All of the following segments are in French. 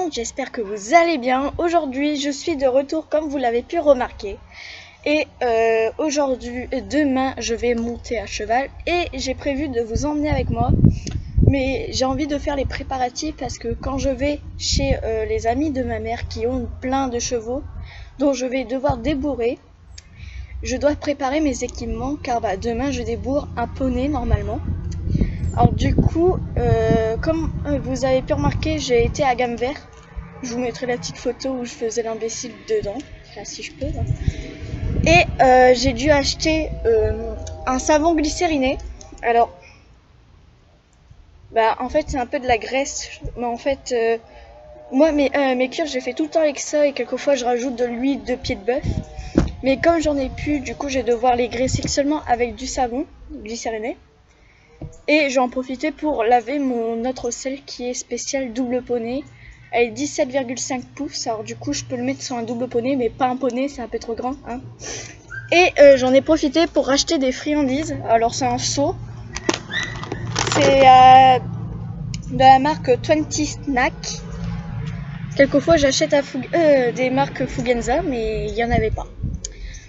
monde, j'espère que vous allez bien. Aujourd'hui, je suis de retour comme vous l'avez pu remarquer. Et demain, je vais monter à cheval et j'ai prévu de vous emmener avec moi. Mais j'ai envie de faire les préparatifs parce que quand je vais chez les amis de ma mère qui ont plein de chevaux dont je vais devoir débourrer, je dois préparer mes équipements car demain je débourre un poney normalement. Alors du coup, comme vous avez pu remarquer, j'ai été à Gamme Vert. Je vous mettrai la petite photo où je faisais l'imbécile dedans, enfin, si je peux. Et j'ai dû acheter un savon glycériné. Alors, en fait c'est un peu de la graisse, mais en fait moi mes cures j'ai fait tout le temps avec ça et quelquefois je rajoute de l'huile de pied de bœuf. Mais comme j'en ai plus, du coup je vais devoir les graisser seulement avec du savon glycériné. Et je vais en profiter pour laver mon autre selle qui est spéciale double poney. Elle est 17,5 pouces, alors du coup je peux le mettre sur un double poney, mais pas un poney, c'est un peu trop grand. Hein. Et j'en ai profité pour racheter des friandises. Alors c'est un seau. C'est de la marque 20 Snack. Quelquefois j'achète des marques Fugenza, mais il n'y en avait pas.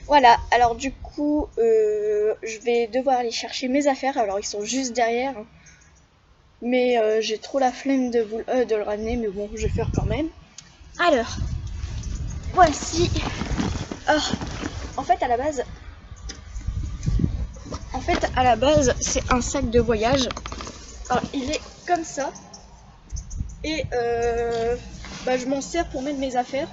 Voilà, alors du coup, je vais devoir aller chercher mes affaires. Alors ils sont juste derrière. Mais j'ai trop la flemme de le ramener, mais bon, je vais faire quand même. Alors, voici. Alors, en fait, à la base, c'est un sac de voyage. Alors, il est comme ça. Et je m'en sers pour mettre mes affaires.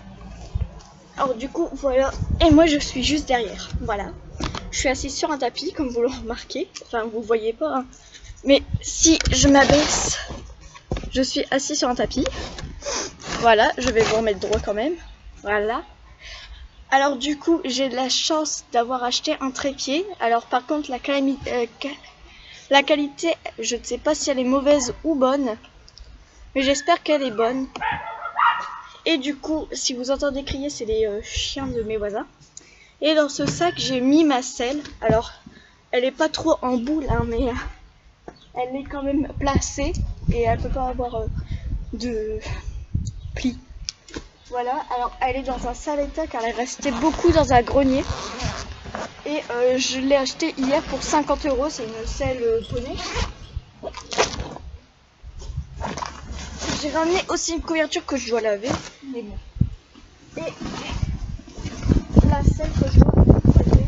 Alors, du coup, voilà. Et moi, je suis juste derrière. Voilà. Je suis assise sur un tapis, comme vous le remarquez. Enfin, vous voyez pas. Hein. Mais si je m'abaisse, je suis assise sur un tapis. Voilà, je vais vous remettre droit quand même. Voilà. Alors du coup, j'ai de la chance d'avoir acheté un trépied. Alors par contre, la qualité, je ne sais pas si elle est mauvaise ou bonne. Mais j'espère qu'elle est bonne. Et du coup, si vous entendez crier, c'est les chiens de mes voisins. Et dans ce sac, j'ai mis ma selle. Alors, elle est pas trop en boule, hein, mais elle est quand même placée. Et elle peut pas avoir de plis. Voilà, alors elle est dans un sale état car elle restait beaucoup dans un grenier. Et je l'ai acheté hier pour 50 €, c'est une selle poney. J'ai ramené aussi une couverture que je dois laver, mais bon. Et la selle que je dois nettoyer.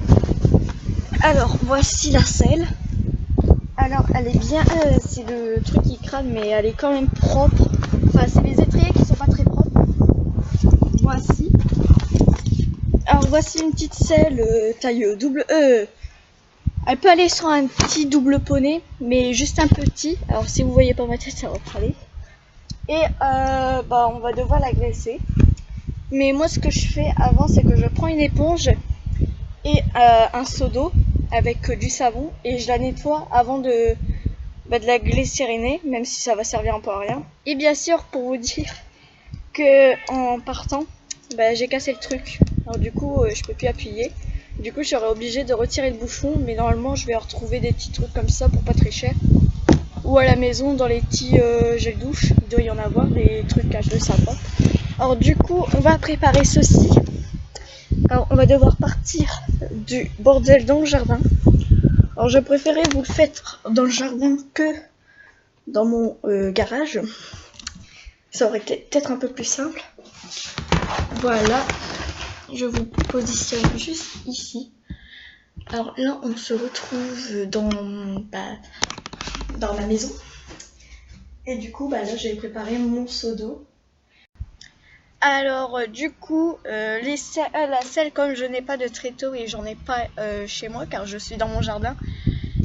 Alors voici la selle. Alors elle est bien, c'est le truc qui crame mais elle est quand même propre. Enfin c'est les étriers qui sont pas très propres. Voici. Alors voici une petite selle taille double E. Elle peut aller sur un petit double poney, mais juste un petit. Alors si vous voyez pas ma tête, ça va pas aller. Et on va devoir la graisser. Mais moi ce que je fais avant, c'est que je prends une éponge et un seau d'eau avec du savon et je la nettoie avant de la glycériner, même si ça va servir un peu à rien. Et bien sûr, pour vous dire que en partant, j'ai cassé le truc. Alors du coup, je peux plus appuyer. Du coup, je serais obligée de retirer le bouchon, mais normalement, je vais retrouver des petits trucs comme ça pour pas très cher. Ou à la maison, dans les petits gels douche, il doit y en avoir des trucs à de sympa. Alors du coup, on va préparer ceci. Alors, on va devoir partir du bordel dans le jardin. Alors, je préférais vous le faire dans le jardin que dans mon garage. Ça aurait été peut-être un peu plus simple. Voilà. Je vous positionne juste ici. Alors là, on se retrouve dans la maison. Et du coup, là, j'ai préparé mon seau d'eau. Alors du coup, la selle, comme je n'ai pas de tréteau et j'en ai pas chez moi car je suis dans mon jardin.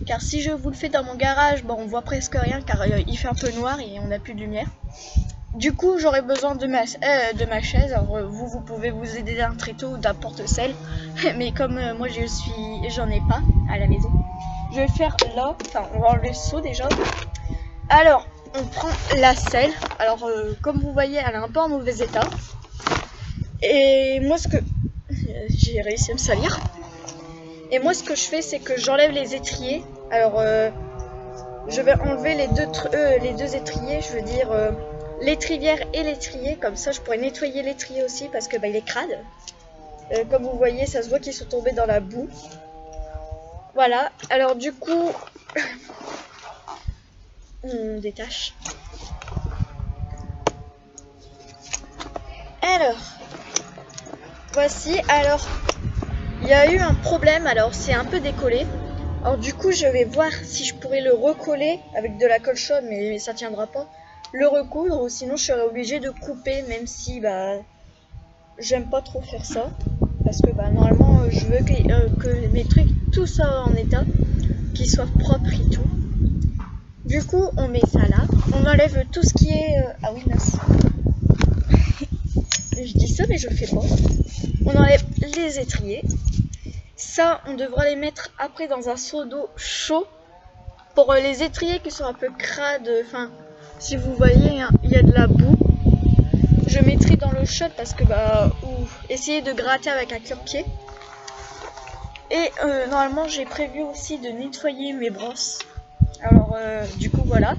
Car si je vous le fais dans mon garage, on voit presque rien car il fait un peu noir et on n'a plus de lumière. Du coup, j'aurais besoin de ma chaise. Alors vous pouvez vous aider d'un tréteau ou d'un porte-selle. Mais comme moi j'en ai pas à la maison. Je vais le faire là. Enfin, on va enlever le seau déjà. Alors, on prend la selle. Alors, comme vous voyez, elle est un peu en mauvais état. Et moi, j'ai réussi à me salir. Et moi, ce que je fais, c'est que j'enlève les étriers. Alors, je vais enlever les deux étriers. Je veux dire l'étrivière et l'étrier. Comme ça, je pourrais nettoyer l'étrier aussi parce que bah, il est crade. Comme vous voyez, ça se voit qu'ils sont tombés dans la boue. Voilà. Alors du coup, on détache. Alors, voici. Alors, il y a eu un problème. Alors, c'est un peu décollé. Alors du coup, je vais voir si je pourrais le recoller avec de la colle chaude, mais ça tiendra pas. Le recoudre, ou sinon je serais obligée de couper, même si bah j'aime pas trop faire ça, parce que bah normalement je veux que mes trucs tout ça en état, qu'ils soient propres et tout. Du coup, on met ça là, on enlève tout ce qui est ah oui mince. Je dis ça mais je le fais pas. On enlève les étriers. Ça, on devra les mettre après dans un seau d'eau chaud. Pour les étriers qui sont un peu crades, enfin, si vous voyez, hein, il y a de la boue. Je mettrai dans l'eau chaude parce que, bah, ou essayer de gratter avec un cure-pied. Et normalement, j'ai prévu aussi de nettoyer mes brosses. Alors, du coup, voilà.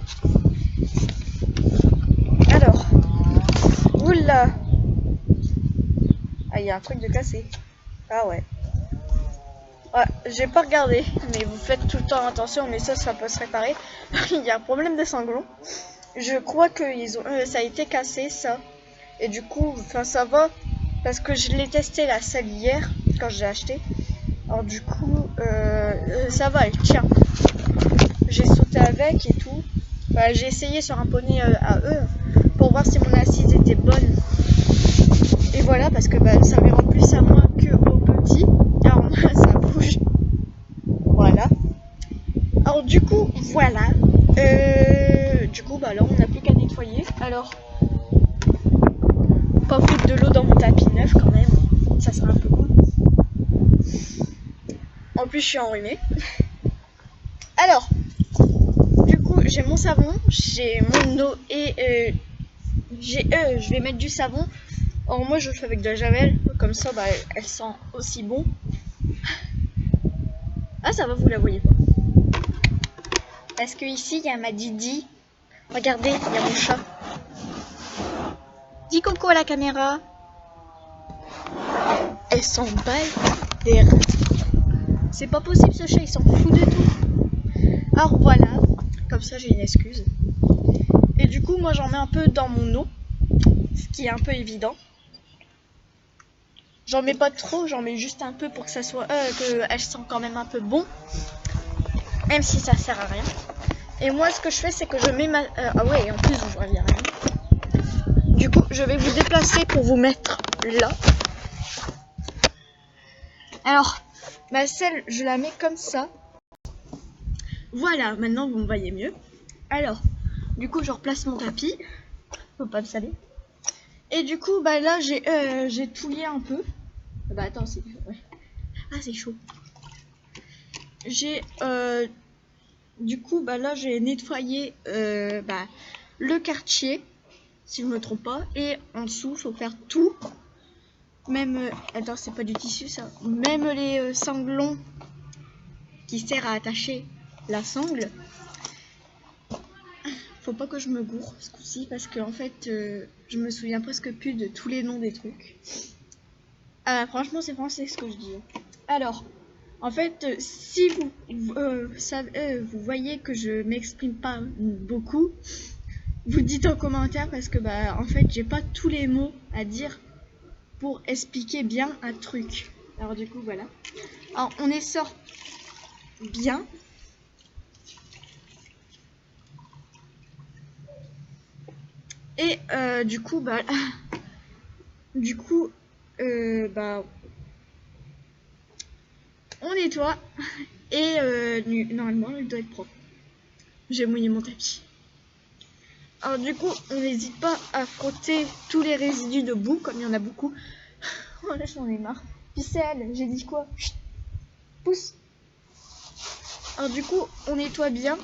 Alors, oula. Ah, il y a un truc de cassé. Ah ouais. Ouais, j'ai pas regardé, mais vous faites tout le temps attention, mais ça peut se réparer. Il y a un problème de sanglon. Je crois que ça a été cassé, ça. Et du coup, enfin ça va, parce que je l'ai testé la selle hier, quand j'ai acheté. Alors du coup, ça va, elle tient. J'ai sauté avec et tout. Bah, j'ai essayé sur un poney à eux, pour voir si mon assise était bonne. Et voilà, parce que bah, ça m'ira plus à moi que au petit. Alors moi, ça bouge. Voilà. Alors du coup, voilà. Du coup, bah là, on n'a plus qu'à nettoyer. Alors, pas foutre de l'eau dans mon tapis neuf quand même. Ça serait un peu cool. En plus, je suis enrhumée. Alors, du coup, j'ai mon savon, j'ai mon eau et je vais mettre du savon. Alors moi, je le fais avec de la javel. Comme ça, bah, elle sent aussi bon. Ah, ça va, vous la voyez pas. Parce que ici, il y a ma Didi. Regardez, il y a mon chat. Dis coucou à la caméra. Elle s'emballe des reins. C'est pas possible, ce chat, il s'en fout de tout. Alors voilà, comme ça j'ai une excuse. Et du coup, moi j'en mets un peu dans mon eau, ce qui est un peu évident. J'en mets pas trop, j'en mets juste un peu pour que ça soit, qu'elle sent quand même un peu bon, même si ça sert à rien. Et moi, ce que je fais, c'est que je mets ma, ah ouais, en plus vous voyez rien. Du coup, je vais vous déplacer pour vous mettre là. Alors, ma selle, je la mets comme ça. Voilà, maintenant vous me voyez mieux. Alors, du coup, je replace mon tapis. Faut pas me saler. Et du coup, bah là, j'ai touillé un peu. Bah attends, c'est ouais. Ah, c'est chaud. Du coup, bah là, j'ai nettoyé bah, le quartier, si je me trompe pas. Et en dessous, faut faire tout. Même, attends, c'est pas du tissu ça. Même les sanglons qui servent à attacher la sangle. Faut pas que je me gourre ce coup-ci parce que en fait, je me souviens presque plus de tous les noms des trucs. Franchement, c'est français ce que je dis. Alors, en fait, si vous voyez que je m'exprime pas beaucoup, vous dites en commentaire parce que bah en fait, j'ai pas tous les mots à dire pour expliquer bien un truc. Alors du coup, voilà. Alors, on essore bien. Et du coup, bah, bah, on nettoie et normalement, il doit être propre. J'ai mouillé mon tapis. Alors du coup, on n'hésite pas à frotter tous les résidus de boue, comme il y en a beaucoup. Oh là, j'en ai marre. Ficelle, j'ai dit quoi? Chut, pousse. Alors du coup, on nettoie bien.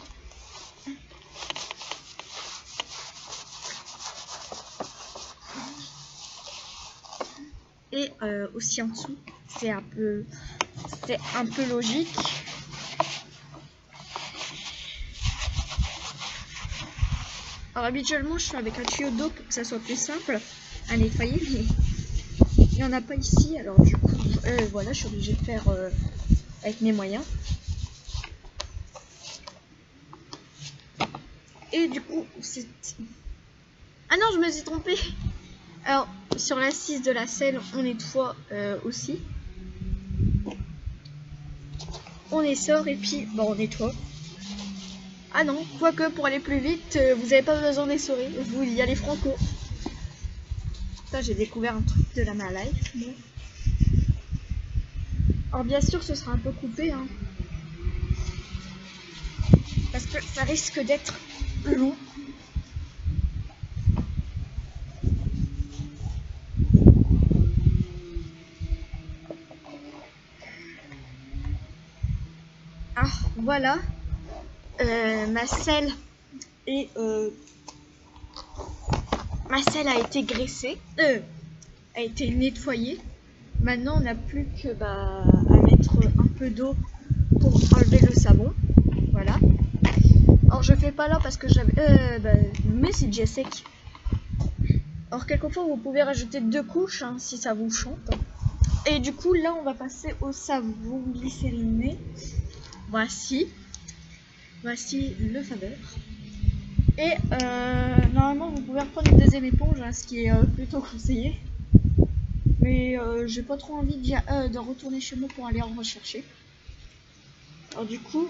Et aussi en dessous, c'est un peu logique. Alors habituellement je fais avec un tuyau d'eau pour que ça soit plus simple à nettoyer, mais il n'y en a pas ici, alors du coup voilà, je suis obligée de faire avec mes moyens. Et du coup c'est... Ah non, je me suis trompée. Alors sur l'assise de la selle on nettoie aussi. On essore et puis on nettoie. Ah non, quoique pour aller plus vite, vous n'avez pas besoin d'essorer, vous y allez franco. Ça, j'ai découvert un truc de la Malay. Bon. Alors bien sûr, ce sera un peu coupé, hein, parce que ça risque d'être long. Ah, voilà. Ma selle est... ma selle a été graissée, a été nettoyée. Maintenant, on n'a plus que à mettre un peu d'eau pour enlever le savon. Voilà. Alors, je fais pas là parce que j'avais... mais c'est déjà sec. Alors, quelquefois, vous pouvez rajouter 2 couches hein, si ça vous chante. Et du coup, là, on va passer au savon glycériné. Voici le Faber. Et normalement, vous pouvez reprendre une deuxième éponge, hein, ce qui est plutôt conseillé. Mais j'ai pas trop envie de retourner chez moi pour aller en rechercher. Alors du coup,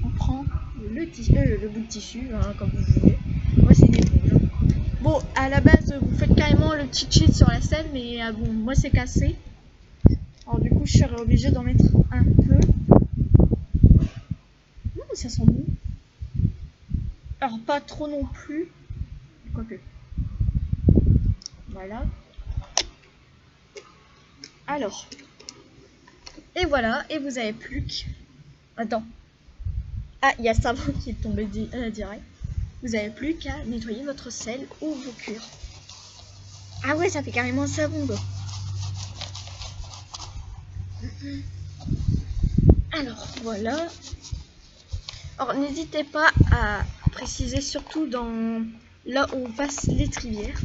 on prend le bout de tissu, hein, comme vous voulez. Moi, c'est une éponge. Bon, à la base, vous faites carrément le petit cheat sur la selle, mais bon, moi, c'est cassé. Alors du coup, je serais obligée d'en mettre un peu. Ça sent bon. Alors pas trop non plus. Quoique. Voilà. Alors. Et voilà. Et vous avez plus que... Attends. Ah, il y a ça qui est tombé direct. Vous avez plus qu'à nettoyer votre selle ou vos cuirs. Ah ouais, ça fait carrément un savon. Quoi. Alors voilà. Alors n'hésitez pas à préciser surtout dans là où on passe l'étrivière.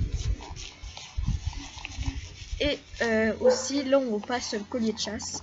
Et aussi là où on passe le collier de chasse.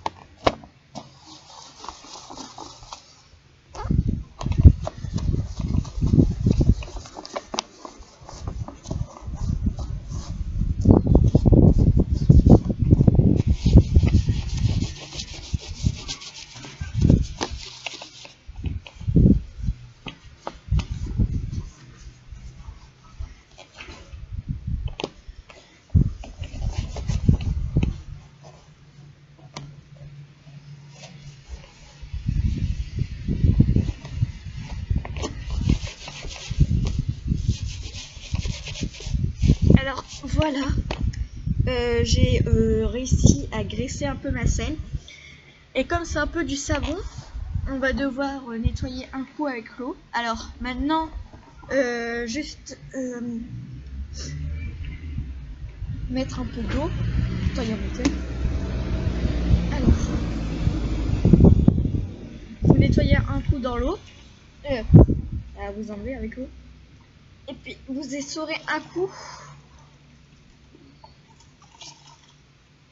Alors voilà, j'ai réussi à graisser un peu ma selle. Et comme c'est un peu du savon, on va devoir nettoyer un coup avec l'eau. Alors maintenant, juste mettre un peu d'eau. Attends, il y a mon thé. Alors, vous nettoyez un coup dans l'eau. Vous enlevez avec l'eau. Et puis vous essorez un coup.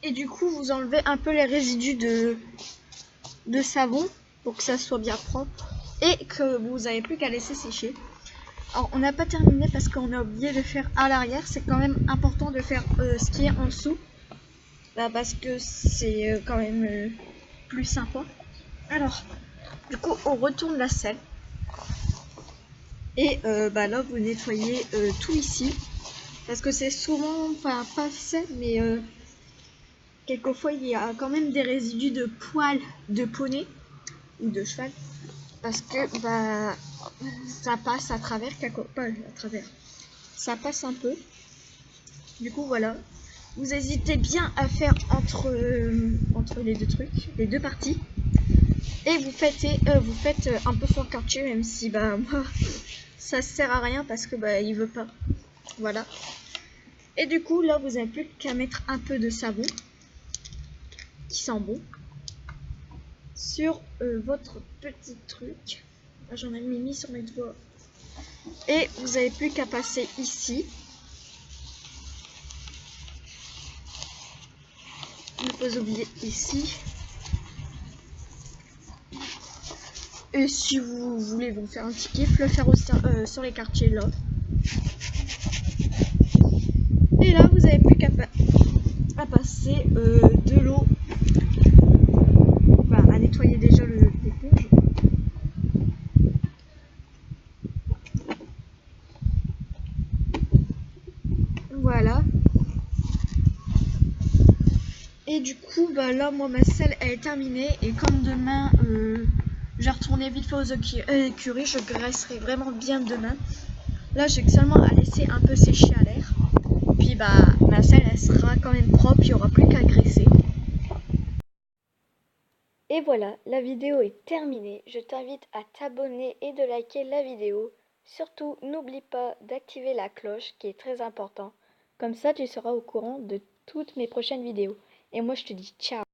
Et du coup, vous enlevez un peu les résidus de savon pour que ça soit bien propre et que vous n'avez plus qu'à laisser sécher. Alors, on n'a pas terminé parce qu'on a oublié de faire à l'arrière. C'est quand même important de faire ce qui est en dessous. Là, parce que c'est quand même plus sympa. Alors, du coup, on retourne la selle. Et là, vous nettoyez tout ici. Parce que c'est souvent, enfin pas fait, mais quelquefois il y a quand même des résidus de poils de poney ou de cheval. Parce que ça passe à travers, pas à travers, ça passe un peu. Du coup voilà, vous hésitez bien à faire entre les deux trucs, les deux parties. Et vous faites un peu sur le quartier, même si moi ça sert à rien parce que il veut pas. Voilà. Et du coup là vous n'avez plus qu'à mettre un peu de savon qui sent bon sur votre petit truc. J'en ai mis sur mes doigts. Et vous n'avez plus qu'à passer ici. Ne pas oublier ici. Et si vous voulez vous faire un petit kiff, le faire aussi sur les quartiers là. Et là, vous n'avez plus qu'à passer de l'eau, à nettoyer déjà l'éponge. Voilà. Et du coup, là, moi, ma selle, elle est terminée. Et comme demain, j'ai retourné vite fait aux écuries, je graisserai vraiment bien demain. Là, j'ai seulement à laisser un peu sécher à l'air. Puis, ma selle, elle sera quand même propre. Il n'y aura plus qu'à graisser. Et voilà, la vidéo est terminée. Je t'invite à t'abonner et de liker la vidéo. Surtout, n'oublie pas d'activer la cloche qui est très important. Comme ça, tu seras au courant de toutes mes prochaines vidéos. Et moi, je te dis ciao.